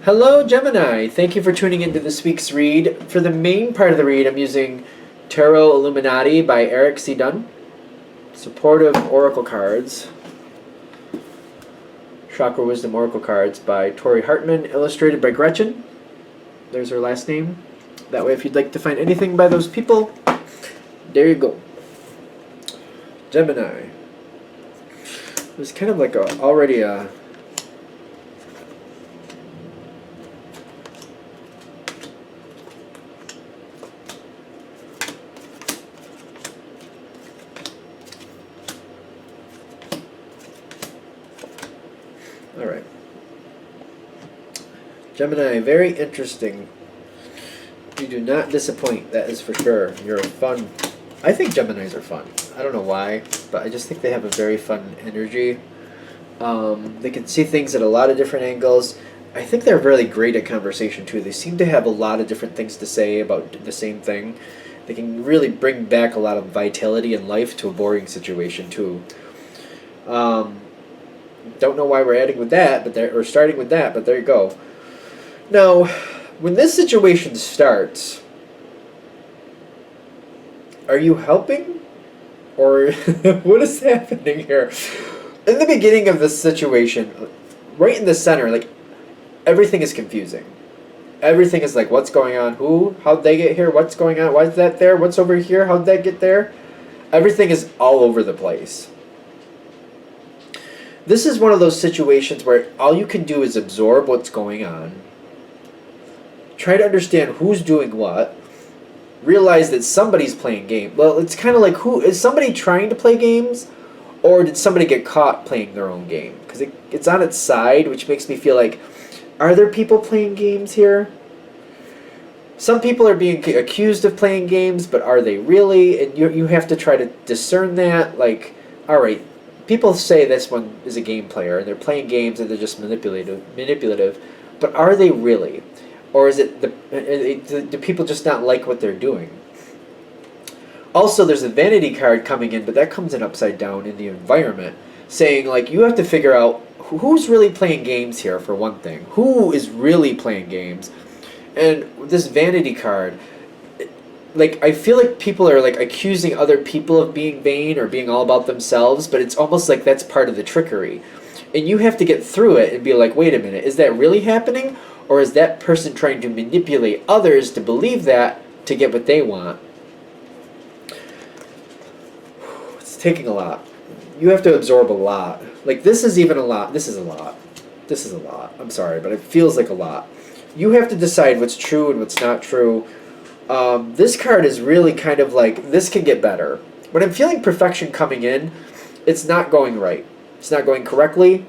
Hello, Gemini. Thank you for tuning into this week's read. For the main part of the read, I'm using Tarot Illuminati by Eric C. Dunn, Supportive Oracle Cards, Chakra Wisdom Oracle Cards by Tori Hartman, illustrated by Gretchen. There's her last name. That way, if you'd like to find anything by those people, there you go. Gemini. It was kind of like already a... Alright. Gemini, very interesting. You do not disappoint, that is for sure. You're fun. I think Geminis are fun. I don't know why, but I just think they have a very fun energy. They can see things at a lot of different angles. I think they're really great at conversation too. They seem to have a lot of different things to say about the same thing. They can really bring back a lot of vitality and life to a boring situation too. Don't know why we're adding with that, or starting with that, but there you go. Now, when this situation starts, are you helping? Or what is happening here? In the beginning of this situation, right in the center, like, everything is confusing. Everything is like, what's going on? Who? How'd they get here? What's going on? Why is that there? What's over here? How'd that get there? Everything is all over the place. This is one of those situations where all you can do is absorb what's going on, try to understand who's doing what, realize that somebody's playing games. Well, it's kind of like, who is somebody trying to play games, or did somebody get caught playing their own game? Because it's on its side, which makes me feel like, are there people playing games here? Some people are being accused of playing games, but are they really? And you have to try to discern that. Like, all right, people say this one is a game player, and they're playing games, and they're just manipulative. But are they really? Or is it do people just not like what they're doing? Also, there's a vanity card coming in, but that comes in upside down in the environment, saying, like, you have to figure out who's really playing games here, for one thing. Who is really playing games? And this vanity card, like, I feel like people are, like, accusing other people of being vain or being all about themselves, but it's almost like that's part of the trickery. And you have to get through it and be like, wait a minute, is that really happening? Or is that person trying to manipulate others to believe that to get what they want? It's taking a lot. You have to absorb a lot. Like, this is even a lot. This is a lot. This is a lot. I'm sorry, but it feels like a lot. You have to decide what's true and what's not true. This card is really kind of like, this can get better. When I'm feeling perfection coming in, it's not going right. It's not going correctly.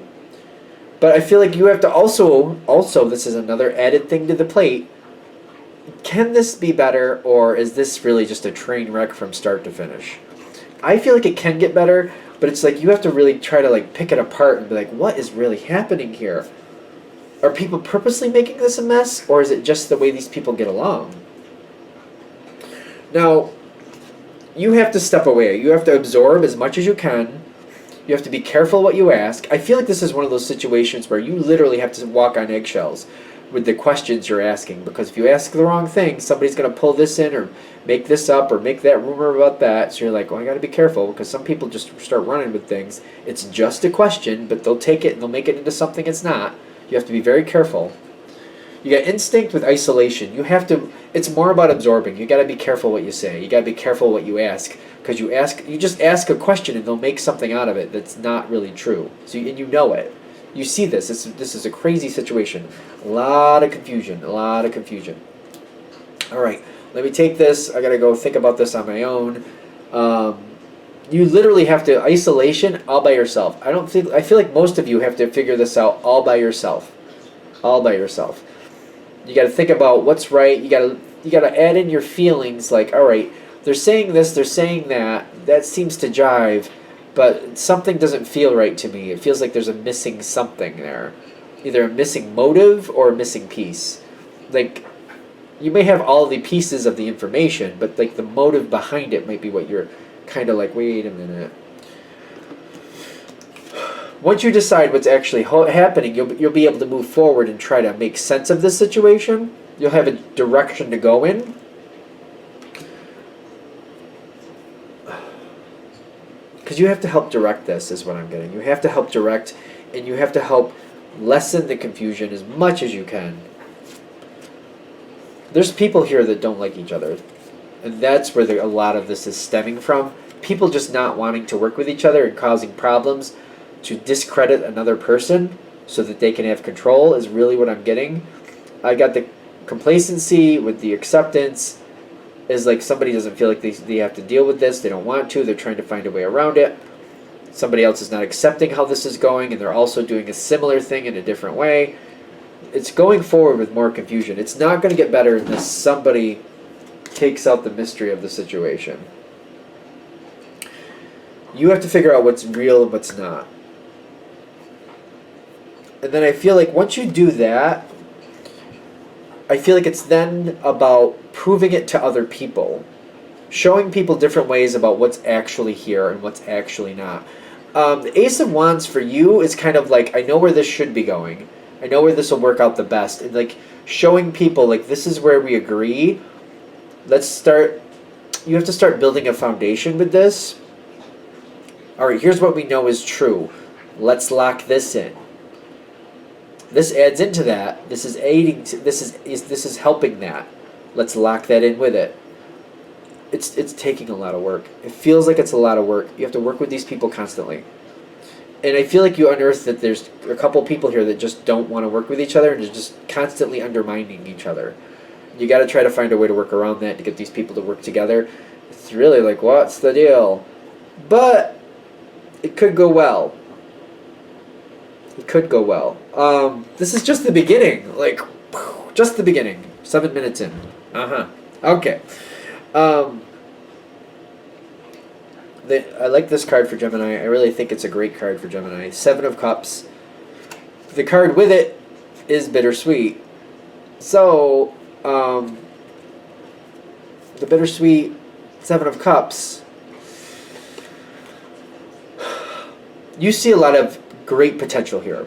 But I feel like you have to also, this is another added thing to the plate. Can this be better, or is this really just a train wreck from start to finish? I feel like it can get better, but it's like you have to really try to, like, pick it apart and be like, what is really happening here? Are people purposely making this a mess, or is it just the way these people get along? Now, you have to step away. You have to absorb as much as you can. You have to be careful what you ask. I feel like this is one of those situations where you literally have to walk on eggshells with the questions you're asking, because if you ask the wrong thing, somebody's going to pull this in or make this up or make that rumor about that. So you're like, well, I got to be careful, because some people just start running with things. It's just a question, but they'll take it and they'll make it into something it's not. You have to be very careful. You got instinct with isolation. You have to, it's more about absorbing. You got to be careful what you say. You got to be careful what you ask, because you just ask a question and they'll make something out of it that's not really true. So and you know it. You see this. This is a crazy situation. A lot of confusion. A lot of confusion. All right, let me take this. I got to go think about this on my own. You literally have to isolation all by yourself. I feel like most of you have to figure this out all by yourself. All by yourself. You got to think about what's right. You got to add in your feelings, like, all right, they're saying this, they're saying that. That seems to jive, but something doesn't feel right to me. It feels like there's a missing something there. Either a missing motive or a missing piece. Like, you may have all the pieces of the information, but, like, the motive behind it might be what you're kind of like, wait a minute. Once you decide what's actually happening, you'll be able to move forward and try to make sense of this situation. You'll have a direction to go in. Because you have to help direct this, is what I'm getting. You have to help direct, and you have to help lessen the confusion as much as you can. There's people here that don't like each other. And that's where a lot of this is stemming from. People just not wanting to work with each other and causing problems to discredit another person so that they can have control is really what I'm getting. I got the complacency with the acceptance is like somebody doesn't feel like they have to deal with this. They don't want to. They're trying to find a way around it. Somebody else is not accepting how this is going, and they're also doing a similar thing in a different way. It's going forward with more confusion. It's not going to get better unless somebody takes out the mystery of the situation. You have to figure out what's real and what's not. And then I feel like once you do that, I feel like it's then about proving it to other people. Showing people different ways about what's actually here and what's actually not. The Ace of Wands for you is kind of like, I know where this should be going. I know where this will work out the best. And like showing people, like, this is where we agree. Let's start. You have to start building a foundation with this. All right, here's what we know is true. Let's lock this in. This adds into that. This is aiding. This is helping that. Let's lock that in with it. It's taking a lot of work. It feels like it's a lot of work. You have to work with these people constantly. And I feel like you unearth that there's a couple people here that just don't want to work with each other and are just constantly undermining each other. You got to try to find a way to work around that to get these people to work together. It's really like, what's the deal? But it could go well. It could go well. This is just the beginning. Like, just the beginning. 7 minutes in. Okay. I like this card for Gemini. I really think it's a great card for Gemini. 7 of Cups. The card with it is bittersweet. So, the bittersweet 7 of Cups. You see a lot of great potential here.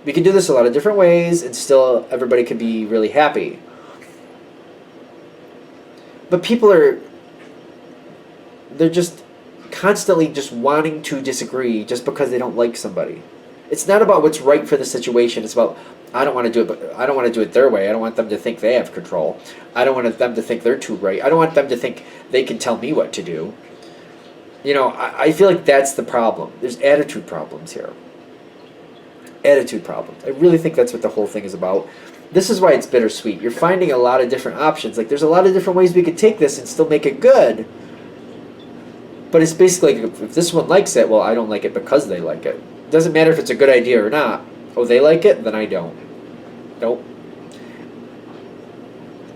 We can do this a lot of different ways and still everybody can be really happy. But people they're just constantly just wanting to disagree just because they don't like somebody. It's not about what's right for the situation. It's about, I don't want to do it, but I don't want to do it their way. I don't want them to think they have control. I don't want them to think they're too right. I don't want them to think they can tell me what to do. You know, I feel like that's the problem. There's attitude problems here. Attitude problems. I really think that's what the whole thing is about. This is why it's bittersweet. You're finding a lot of different options. Like, there's a lot of different ways we could take this and still make it good. But it's basically like, if this one likes it, well, I don't like it because they like it. It doesn't matter if it's a good idea or not. Oh, they like it? Then I don't. Nope.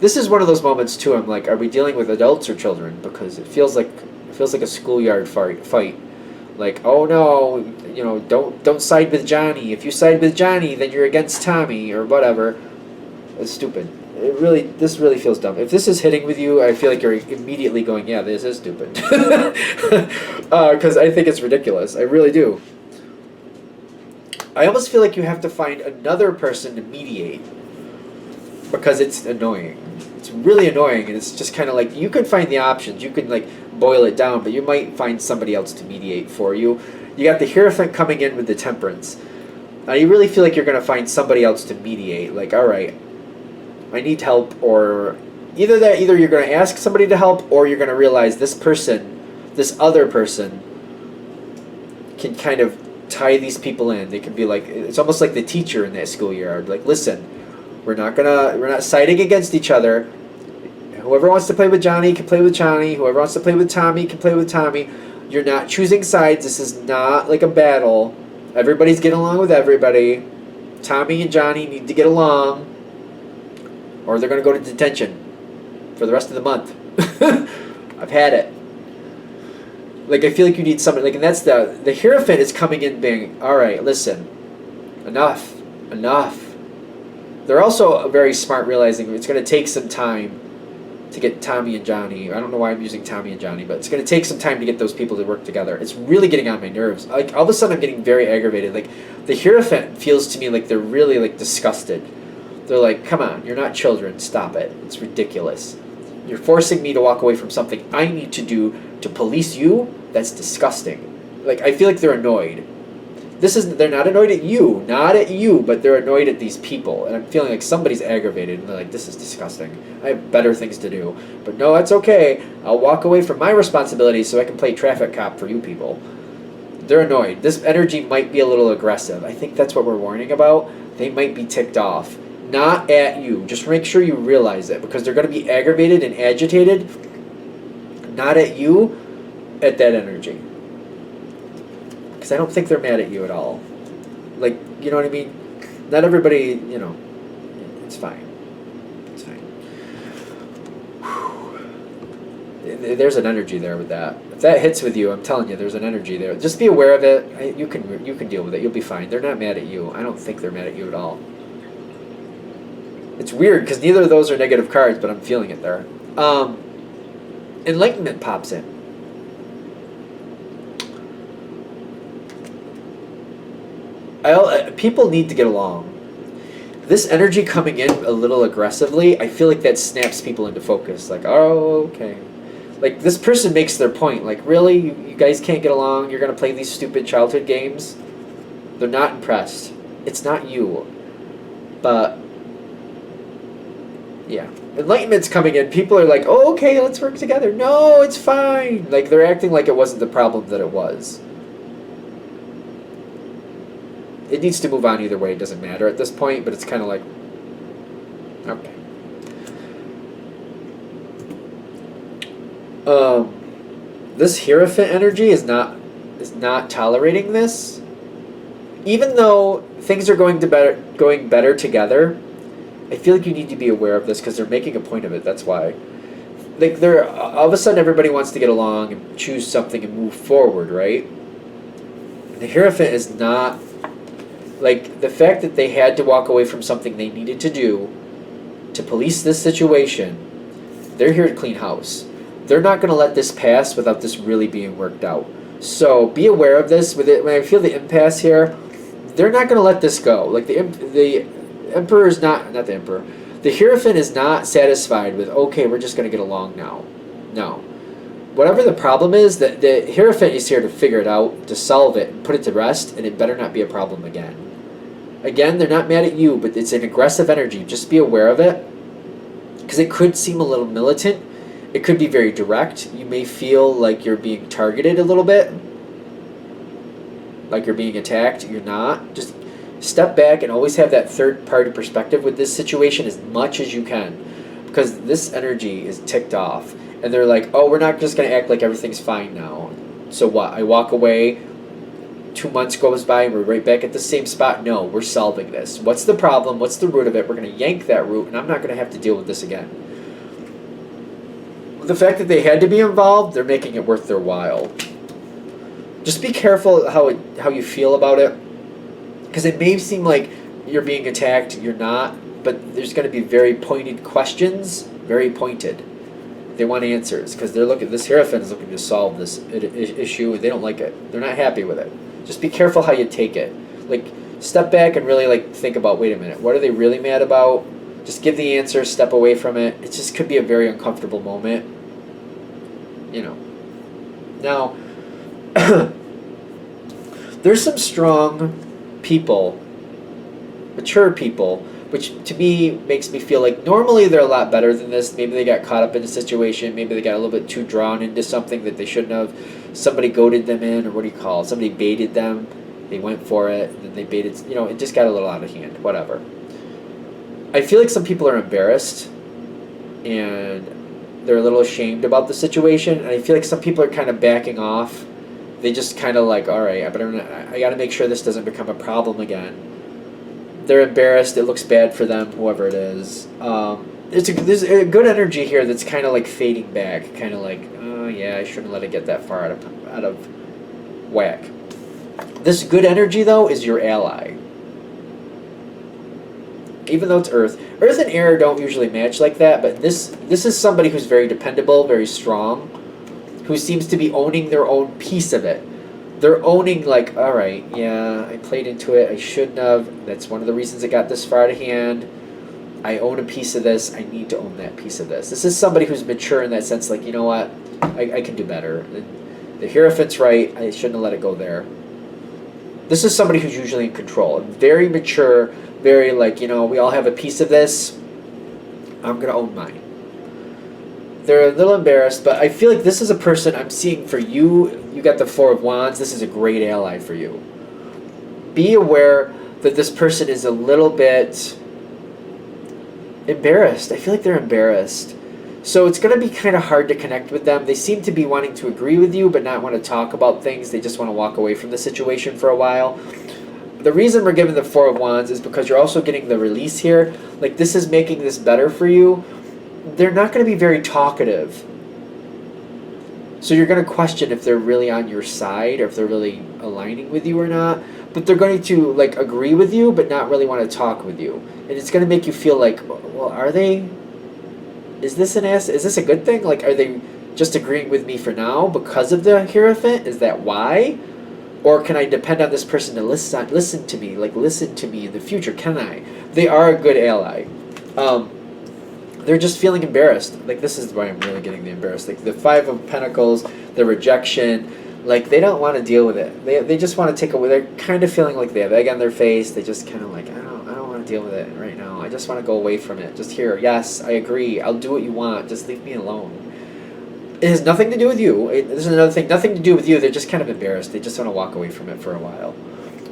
This is one of those moments, too. I'm like, are we dealing with adults or children? Because it feels like a schoolyard fight. Like, oh no, you know, don't side with Johnny. If you side with Johnny, then you're against Tommy or whatever. It's stupid. This really feels dumb. If this is hitting with you, I feel like you're immediately going, yeah, this is stupid. Because I think it's ridiculous. I really do. I almost feel like you have to find another person to mediate. Because it's annoying. It's really annoying, and it's just kind of like, you could find the options. You could, like, boil it down, but you might find somebody else to mediate for you. You got the Hierophant coming in with the Temperance. Now, you really feel like you're going to find somebody else to mediate. Like, all right, I need help, or either you're going to ask somebody to help, or you're going to realize this other person, can kind of tie these people in. They can be like, it's almost like the teacher in that schoolyard. Like, listen, we're not siding against each other. Whoever wants to play with Johnny can play with Johnny. Whoever wants to play with Tommy can play with Tommy. You're not choosing sides. This is not like a battle. Everybody's getting along with everybody. Tommy and Johnny need to get along, or they're going to go to detention for the rest of the month. I've had it. Like, I feel like you need somebody, like, and that's the Hierophant is coming in being, all right, listen, enough. They're also very smart, realizing it's going to take some time to get Tommy and Johnny. I don't know why I'm using Tommy and Johnny, but it's going to take some time to get those people to work together. It's really getting on my nerves. Like, all of a sudden I'm getting very aggravated. Like, the Hierophant feels to me like they're really, like, disgusted. They're like, come on, you're not children, stop it. It's ridiculous. You're forcing me to walk away from something I need to do to police you? That's disgusting. Like, I feel like they're annoyed. They're not annoyed at you, but they're annoyed at these people. And I'm feeling like somebody's aggravated, and they're like, this is disgusting. I have better things to do. But no, that's okay. I'll walk away from my responsibilities so I can play traffic cop for you people. They're annoyed. This energy might be a little aggressive. I think that's what we're warning about. They might be ticked off. Not at you. Just make sure you realize it, because they're going to be aggravated and agitated. Not at you, at that energy. Because I don't think they're mad at you at all. Like, you know what I mean? Not everybody, you know, it's fine. It's fine. Whew. There's an energy there with that. If that hits with you, I'm telling you, there's an energy there. Just be aware of it. You can deal with it. You'll be fine. They're not mad at you. I don't think they're mad at you at all. It's weird, because neither of those are negative cards, but I'm feeling it there. Enlightenment pops in. People need to get along. This energy coming in a little aggressively, I feel like that snaps people into focus. Like, oh, okay. Like, this person makes their point. Like, really? You guys can't get along? You're going to play these stupid childhood games? They're not impressed. It's not you. But, yeah. Enlightenment's coming in. People are like, oh, okay, let's work together. No, it's fine. Like, they're acting like it wasn't the problem that it was. It needs to move on either way. It doesn't matter at this point, but it's kind of like, okay. This Hierophant energy is not tolerating this. Even though things are going better together, I feel like you need to be aware of this, because they're making a point of it. That's why. Like, they're all of a sudden everybody wants to get along and choose something and move forward, right? The Hierophant is not. Like, the fact that they had to walk away from something they needed to do to police this situation, they're here to clean house. They're not going to let this pass without this really being worked out. So be aware of this. With it, when I feel the impasse here, they're not going to let this go. Like, the Emperor is not the Emperor. The Hierophant is not satisfied with, okay, we're just going to get along now. No. Whatever the problem is, the Hierophant is here to figure it out, to solve it, and put it to rest, and it better not be a problem again. Again, they're not mad at you, but it's an aggressive energy. Just be aware of it, because it could seem a little militant. It could be very direct. You may feel like you're being targeted a little bit, like you're being attacked. You're not. Just step back and always have that third-party perspective with this situation as much as you can, because this energy is ticked off. And they're like, oh, we're not just going to act like everything's fine now. So what? I walk away, 2 months goes by, and we're right back at the same spot? No, we're solving this. What's the problem? What's the root of it? We're going to yank that root, and I'm not going to have to deal with this again. The fact that they had to be involved, they're making it worth their while. Just be careful how you feel about it, because it may seem like you're being attacked. You're not, but there's going to be very pointed questions, very pointed. They want answers, because this Hierophant is looking to solve this issue, and they don't like it. They're not happy with it. Just be careful how you take it. Like, step back and really think about, wait a minute, what are they really mad about? Just give the answer, step away from it. It just could be a very uncomfortable moment. You know. Now, there's some strong people, mature people, which to me makes me feel like normally they're a lot better than this. Maybe they got caught up in a situation. Maybe they got a little bit too drawn into something that they shouldn't have. Somebody goaded them in, or what do you call it? Somebody baited them. They went for it, and then they baited. You know, it just got a little out of hand. Whatever. I feel like some people are embarrassed, and they're a little ashamed about the situation. And I feel like some people are kind of backing off. They just kind of like, all right, I got to make sure this doesn't become a problem again. They're embarrassed. It looks bad for them, whoever it is. There's a good energy here that's kind of like fading back, kind of like, oh yeah, I shouldn't let it get that far out of whack. This good energy though is your ally. even though it's Earth. Earth and air don't usually match like that, but this is somebody who's very dependable, very strong, who seems to be owning their own piece of it. They're owning, like, all right, yeah, I played into it, I shouldn't have. That's one of the reasons it got this far out of hand. I own a piece of this, I need to own that piece of this. This is somebody who's mature in that sense, like, you know what, I can do better. The Hierophant's right, I shouldn't have let it go there. This is somebody who's usually in control, very mature, very like, you know, we all have a piece of this, I'm going to own mine. They're a little embarrassed, but I feel like this is a person I'm seeing for you. You got the Four of Wands. This is a great ally for you. Be aware that this person is a little bit embarrassed. I feel like they're embarrassed. So it's going to be kind of hard to connect with them. They seem to be wanting to agree with you, but not want to talk about things. They just want to walk away from the situation for a while. The reason we're given the Four of Wands is because you're also getting the release here. Like, this is making this better for you. They're not going to be very talkative. So you're going to question if they're really on your side or if they're really aligning with you or not. But they're going to, like, agree with you but not really want to talk with you. And it's going to make you feel like, well, are they... Is this a good thing? Like, are they just agreeing with me for now because of the Hierophant? Is that why? Or can I depend on this person to listen to me? Like, listen to me in the future. Can I? They are a good ally. They're just feeling embarrassed. Like, this is why I'm really getting the embarrassed. Like, the Five of Pentacles, the rejection, like, they don't want to deal with it. They just want to take away. They're kind of feeling like they have egg on their face. They just kind of like, I don't want to deal with it right now. I just want to go away from it. Just here, yes, I agree. I'll do what you want. Just leave me alone. It has nothing to do with you. This is another thing. Nothing to do with you. They're just kind of embarrassed. They just want to walk away from it for a while.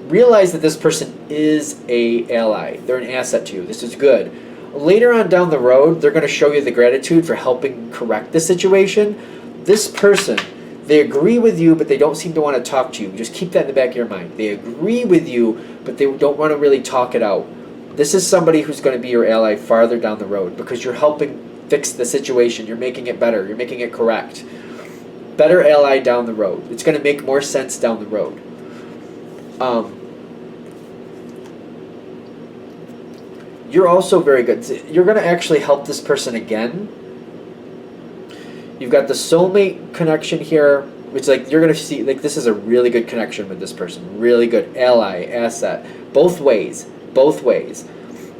Realize that this person is a ally. They're an asset to you. This is good. Later on down the road, they're going to show you the gratitude for helping correct the situation. This person, they agree with you, but they don't seem to want to talk to you. Just keep that in the back of your mind. They agree with you, but they don't want to really talk it out. This is somebody who's going to be your ally farther down the road because you're helping fix the situation. You're making it better. You're making it correct. Better ally down the road. It's going to make more sense down the road. You're also very good. You're going to actually help this person again. You've got the soulmate connection here, which, like, you're going to see, like, this is a really good connection with this person. Really good ally, asset. Both ways. Both ways.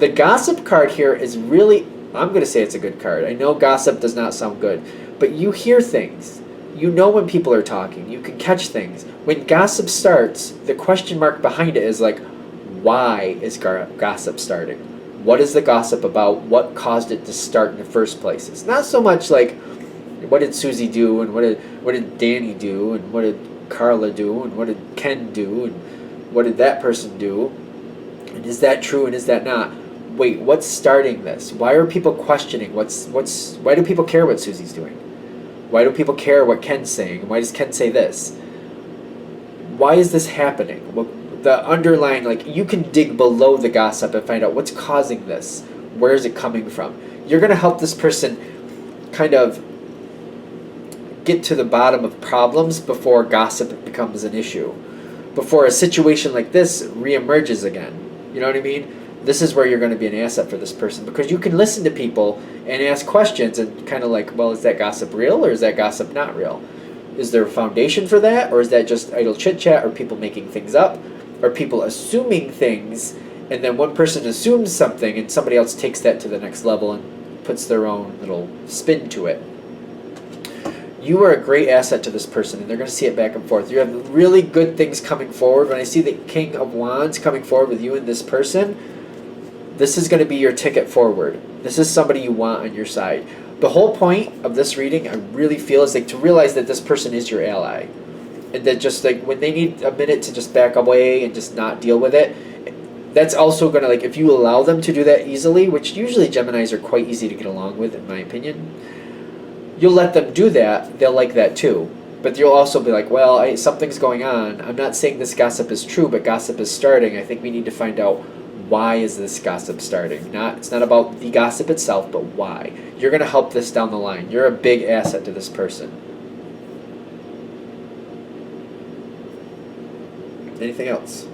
The gossip card here is really, I'm going to say it's a good card. I know gossip does not sound good, but you hear things. You know when people are talking. You can catch things. When gossip starts, the question mark behind it is like, why is gossip starting? What is the gossip about? What caused it to start in the first place? It's not so much like, what did Susie do, and what did Danny do, and what did Carla do, and what did Ken do, and what did that person do, and is that true and is that not? Wait, what's starting this? Why are people questioning? Why do people care what Susie's doing? Why do people care what Ken's saying? Why does Ken say this? Why is this happening? The underlying, like, you can dig below the gossip and find out what's causing this. Where is it coming from? You're going to help this person kind of get to the bottom of problems before gossip becomes an issue. Before a situation like this reemerges again. You know what I mean? This is where you're going to be an asset for this person because you can listen to people and ask questions and kind of like, well, is that gossip real or is that gossip not real? Is there a foundation for that, or is that just idle chit-chat, or people making things up? Or people assuming things, and then one person assumes something and somebody else takes that to the next level and puts their own little spin to it. You are a great asset to this person, and they're going to see it back and forth. You have really good things coming forward. When I see the King of Wands coming forward with you and this person, this is going to be your ticket forward. This is somebody you want on your side. The whole point of this reading, I really feel, is like to realize that this person is your ally. And that just like when they need a minute to just back away and just not deal with it, that's also going to, like, if you allow them to do that easily, which usually Geminis are quite easy to get along with, in my opinion, you'll let them do that, they'll like that too. But you'll also be like, well, something's going on. I'm not saying this gossip is true, but gossip is starting. I think we need to find out, why is this gossip starting? It's not about the gossip itself, but why. You're going to help this down the line. You're a big asset to this person. Anything else?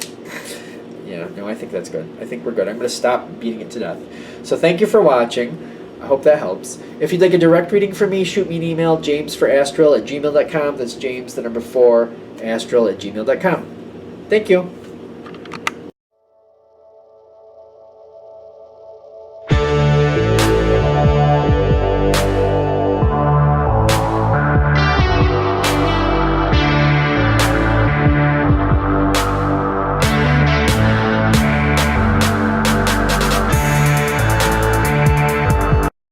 Yeah, no, I think that's good. I think we're good. I'm going to stop beating it to death. So thank you for watching. I hope that helps. If you'd like a direct reading from me, shoot me an email, jamesforastral@gmail.com. That's James, the number 4, astral@gmail.com. Thank you.